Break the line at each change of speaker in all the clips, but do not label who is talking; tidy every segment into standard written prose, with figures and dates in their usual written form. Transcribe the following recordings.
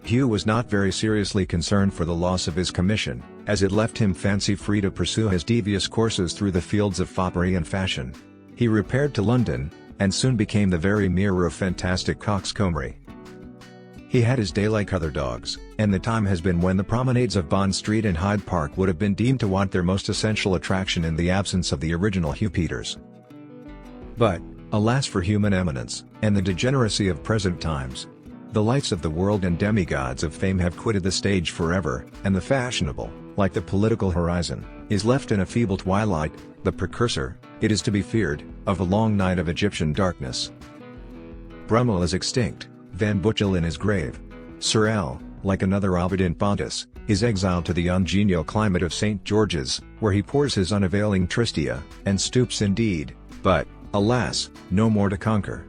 Hugh was not very seriously concerned for the loss of his commission, as it left him fancy-free to pursue his devious courses through the fields of foppery and fashion. He repaired to London, and soon became the very mirror of fantastic Coxcombry. He had his day like other dogs, and the time has been when the promenades of Bond Street and Hyde Park would have been deemed to want their most essential attraction in the absence of the original Hugh Peters. But, alas for human eminence, and the degeneracy of present times. The lights of the world and demigods of fame have quitted the stage forever, and the fashionable, like the political horizon, is left in a feeble twilight, the precursor, it is to be feared, of a long night of Egyptian darkness. Brummel is extinct, Van Buchel in his grave. Sorel, like another Ovid in Pontus, is exiled to the ungenial climate of St. George's, where he pours his unavailing Tristia, and stoops indeed, but, alas, no more to conquer.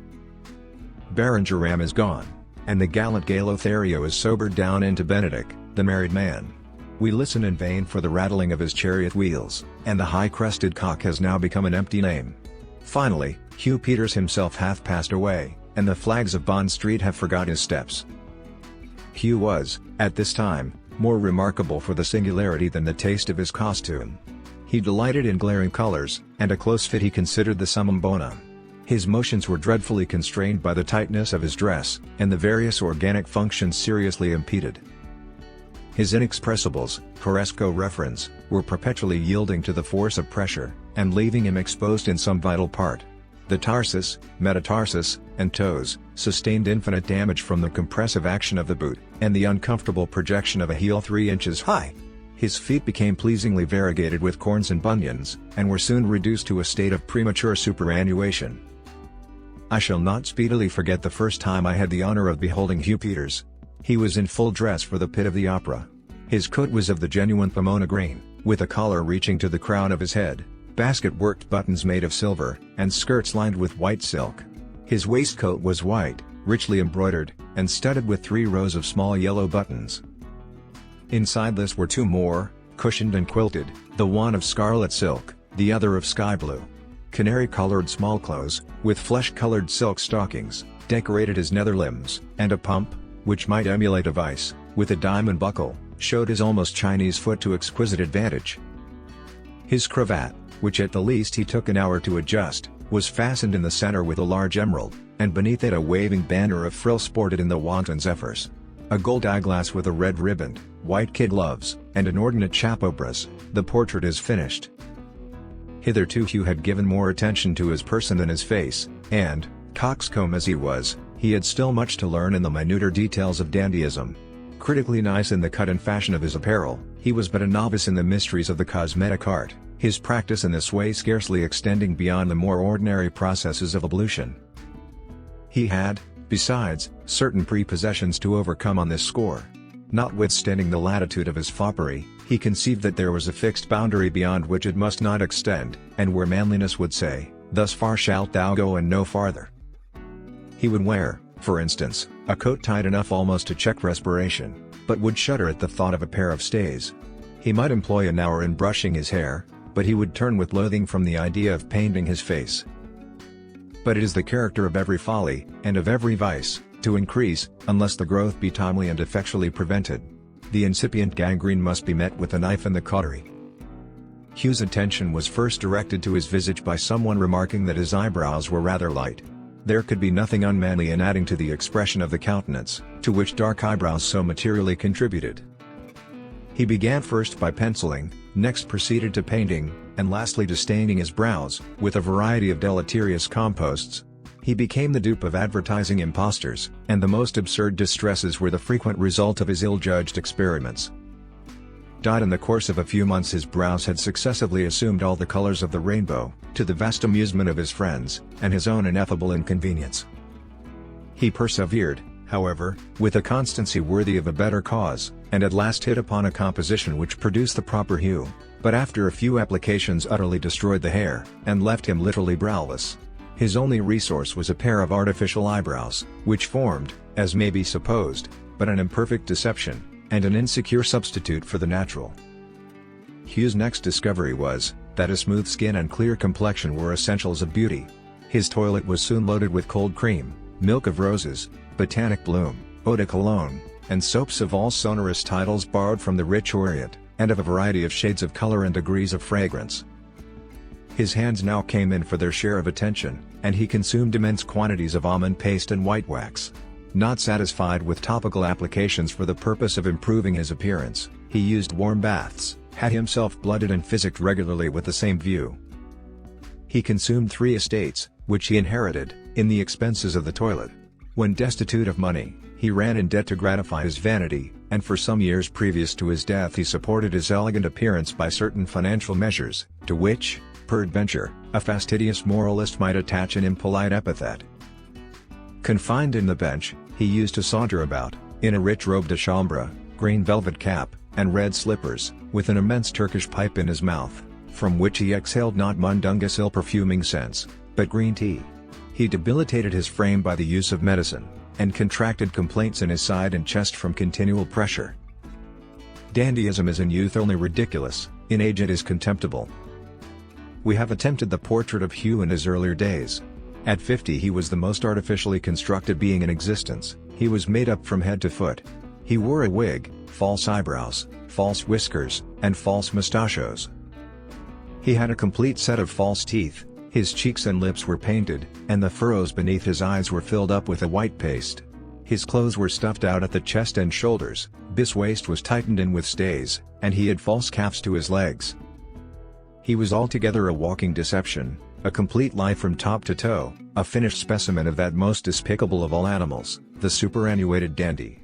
Baron Geram is gone, and the gallant Gay Lothario is sobered down into Benedick, the married man. We listen in vain for the rattling of his chariot wheels, and the high-crested cock has now become an empty name. Finally, Hugh Peters himself hath passed away, and the flags of Bond Street have forgot his steps. Hugh was, at this time, more remarkable for the singularity than the taste of his costume. He delighted in glaring colors, and a close fit he considered the summum bonum. His motions were dreadfully constrained by the tightness of his dress, and the various organic functions seriously impeded. His inexpressibles, horresco referens, were perpetually yielding to the force of pressure, and leaving him exposed in some vital part. The tarsus, metatarsus, and toes, sustained infinite damage from the compressive action of the boot, and the uncomfortable projection of a heel 3 inches high. His feet became pleasingly variegated with corns and bunions, and were soon reduced to a state of premature superannuation. I shall not speedily forget the first time I had the honor of beholding Hugh Peters. He was in full dress for the pit of the opera. His coat was of the genuine Pomona green, with a collar reaching to the crown of his head, basket-worked buttons made of silver, and skirts lined with white silk. His waistcoat was white, richly embroidered, and studded with 3 rows of small yellow buttons. Inside this were 2 more, cushioned and quilted, the one of scarlet silk, the other of sky blue. Canary-colored smallclothes, with flesh-colored silk stockings, decorated his nether limbs, and a pump, which might emulate a vice, with a diamond buckle, showed his almost Chinese foot to exquisite advantage. His cravat, which at the least he took an hour to adjust, was fastened in the center with a large emerald, and beneath it a waving banner of frill sported in the wanton zephyrs. A gold eyeglass with a red riband, white kid gloves, and an ordinate chapobras, the portrait is finished. Hitherto Hugh had given more attention to his person than his face, and, coxcomb as he was, he had still much to learn in the minuter details of dandyism. Critically nice in the cut and fashion of his apparel, he was but a novice in the mysteries of the cosmetic art, his practice in this way scarcely extending beyond the more ordinary processes of ablution. He had, besides, certain prepossessions to overcome on this score. Notwithstanding the latitude of his foppery, he conceived that there was a fixed boundary beyond which it must not extend, and where manliness would say, "Thus far shalt thou go and no farther." He would wear, for instance, a coat tight enough almost to check respiration, but would shudder at the thought of a pair of stays. He might employ an hour in brushing his hair, but he would turn with loathing from the idea of painting his face. But it is the character of every folly, and of every vice, to increase, unless the growth be timely and effectually prevented. The incipient gangrene must be met with a knife and the cautery. Hugh's attention was first directed to his visage by someone remarking that his eyebrows were rather light. There could be nothing unmanly in adding to the expression of the countenance, to which dark eyebrows so materially contributed. He began first by penciling, next proceeded to painting, and lastly to staining his brows, with a variety of deleterious composts. He became the dupe of advertising impostors, and the most absurd distresses were the frequent result of his ill-judged experiments. In the course of a few months his brows had successively assumed all the colors of the rainbow, to the vast amusement of his friends, and his own ineffable inconvenience. He persevered, however, with a constancy worthy of a better cause, and at last hit upon a composition which produced the proper hue, but after a few applications utterly destroyed the hair, and left him literally browless. His only resource was a pair of artificial eyebrows, which formed, as may be supposed, but an imperfect deception, and an insecure substitute for the natural. Hugh's next discovery was, that a smooth skin and clear complexion were essentials of beauty. His toilet was soon loaded with cold cream, milk of roses, botanic bloom, eau de cologne, and soaps of all sonorous titles borrowed from the rich Orient, and of a variety of shades of color and degrees of fragrance. His hands now came in for their share of attention, and he consumed immense quantities of almond paste and white wax. Not satisfied with topical applications for the purpose of improving his appearance, he used warm baths, had himself blooded and physicked regularly with the same view. He consumed 3 estates, which he inherited, in the expenses of the toilet. When destitute of money, he ran in debt to gratify his vanity, and for some years previous to his death he supported his elegant appearance by certain financial measures, to which, peradventure, a fastidious moralist might attach an impolite epithet. Confined in the bench, he used to saunter about, in a rich robe de chambre, green velvet cap, and red slippers, with an immense Turkish pipe in his mouth, from which he exhaled not mundungus ill-perfuming scents, but green tea. He debilitated his frame by the use of medicine, and contracted complaints in his side and chest from continual pressure. Dandyism is in youth only ridiculous, in age it is contemptible. We have attempted the portrait of Hugh in his earlier days. At 50 he was the most artificially constructed being in existence. He was made up from head to foot. He wore a wig, false eyebrows, false whiskers, and false mustachios. He had a complete set of false teeth, his cheeks and lips were painted, and the furrows beneath his eyes were filled up with a white paste. His clothes were stuffed out at the chest and shoulders, his waist was tightened in with stays, and he had false calves to his legs. He was altogether a walking deception, a complete lie from top to toe, a finished specimen of that most despicable of all animals, the superannuated dandy.